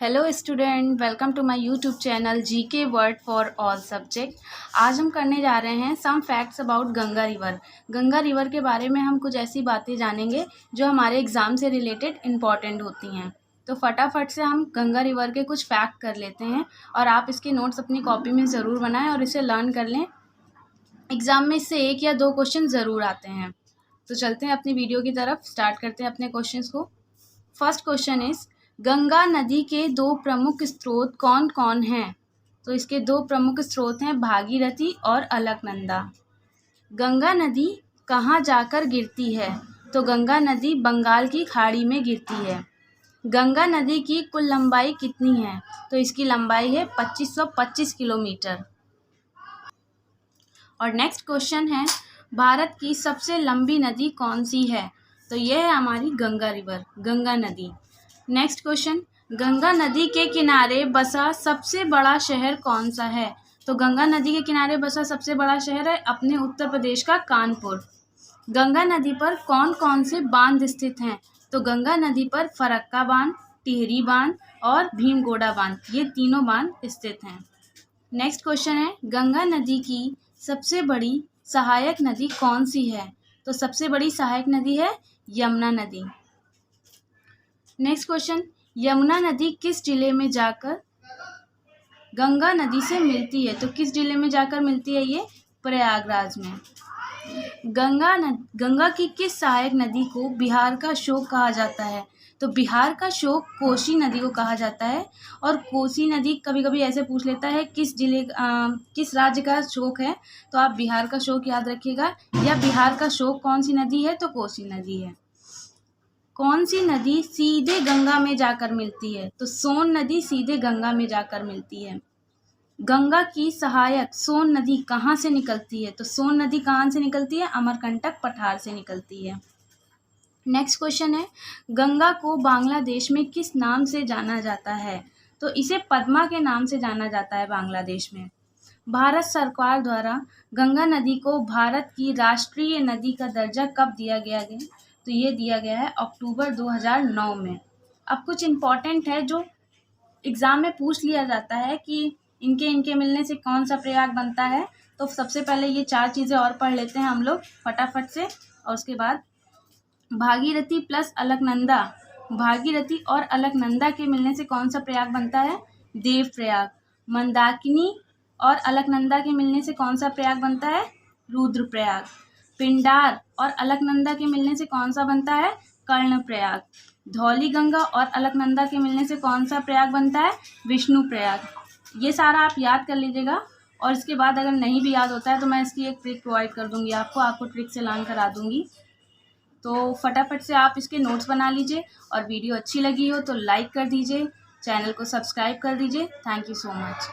Hello student, welcome to my YouTube channel GK word for all subject. आज हम करने जा रहे हैं some facts about Ganga river. Ganga river के बारे में हम कुछ ऐसी बातें जानेंगे जो हमारे एग्ज़ाम से रिलेटेड इम्पॉर्टेंट होती हैं। तो फटाफट से हम गंगा रिवर के कुछ फैक्ट कर लेते हैं और आप इसके नोट्स अपनी कॉपी में ज़रूर बनाएं और इसे लर्न कर लें। एग्ज़ाम में इससे 1 या 2 क्वेश्चन ज़रूर आते हैं। तो चलते हैं अपनी वीडियो की तरफ, स्टार्ट करते हैं अपने क्वेश्चंस को। फर्स्ट क्वेश्चन इज़ गंगा नदी के 2 प्रमुख स्रोत कौन कौन हैं? तो इसके 2 प्रमुख स्रोत हैं भागीरथी और अलकनंदा। गंगा नदी कहाँ जाकर गिरती है? तो गंगा नदी बंगाल की खाड़ी में गिरती है। गंगा नदी की कुल लंबाई कितनी है? तो इसकी लंबाई है 2525 किलोमीटर। और नेक्स्ट क्वेश्चन है भारत की सबसे लंबी नदी कौन सी है? तो यह है हमारी गंगा रिवर, गंगा नदी। नेक्स्ट क्वेश्चन, गंगा नदी के किनारे बसा सबसे बड़ा शहर कौन सा है? तो गंगा नदी के किनारे बसा सबसे बड़ा शहर है अपने उत्तर प्रदेश का कानपुर। गंगा नदी पर कौन कौन से बांध स्थित हैं? तो गंगा नदी पर फरक्का बांध, टिहरी बांध और भीमगोड़ा बांध, ये तीनों बांध स्थित हैं। नेक्स्ट क्वेश्चन है गंगा नदी की सबसे बड़ी सहायक नदी कौन सी है? तो सबसे बड़ी सहायक नदी है यमुना नदी। नेक्स्ट क्वेश्चन, यमुना नदी किस जिले में जाकर गंगा नदी से मिलती है? तो किस जिले में जाकर मिलती है ये? प्रयागराज में। गंगा की किस सहायक नदी को बिहार का शोक कहा जाता है? तो बिहार का शोक कोसी नदी को कहा जाता है। और कोसी नदी कभी कभी ऐसे पूछ लेता है किस राज्य का शोक है, तो आप बिहार का शोक याद रखिएगा। या बिहार का शोक कौन सी नदी है? तो कोसी नदी है। कौन सी नदी सीधे गंगा में जाकर मिलती है? तो सोन नदी सीधे गंगा में जाकर मिलती है। गंगा की सहायक सोन नदी कहाँ से निकलती है? तो सोन नदी कहाँ से निकलती है? अमरकंटक पठार से निकलती है। नेक्स्ट क्वेश्चन है गंगा को बांग्लादेश में किस नाम से जाना जाता है? तो इसे पद्मा के नाम से जाना जाता है बांग्लादेश में। भारत सरकार द्वारा गंगा नदी को भारत की राष्ट्रीय नदी का दर्जा कब दिया गया? तो ये दिया गया है अक्टूबर 2009 में। अब कुछ इम्पॉर्टेंट है जो एग्ज़ाम में पूछ लिया जाता है कि इनके मिलने से कौन सा प्रयाग बनता है। तो सबसे पहले ये 4 चीज़ें और पढ़ लेते हैं हम लोग फटाफट से। और उसके बाद भागीरथी प्लस अलकनंदा, भागीरथी और अलकनंदा के मिलने से कौन सा प्रयाग बनता है? देव प्रयाग। मंदाकिनी और अलकनंदा के मिलने से कौन सा प्रयाग बनता है? रुद्र प्रयाग। पिंडार और अलकनंदा के मिलने से कौन सा बनता है? कर्ण प्रयाग। धौली गंगा और अलकनंदा के मिलने से कौन सा प्रयाग बनता है? विष्णु प्रयाग। ये सारा आप याद कर लीजिएगा। और इसके बाद अगर नहीं भी याद होता है तो मैं इसकी एक ट्रिक प्रोवाइड कर दूंगी आपको ट्रिक से लर्न करा दूंगी। तो फटाफट से आप इसके नोट्स बना लीजिए और वीडियो अच्छी लगी हो तो लाइक कर दीजिए, चैनल को सब्सक्राइब कर दीजिए। Thank you so much.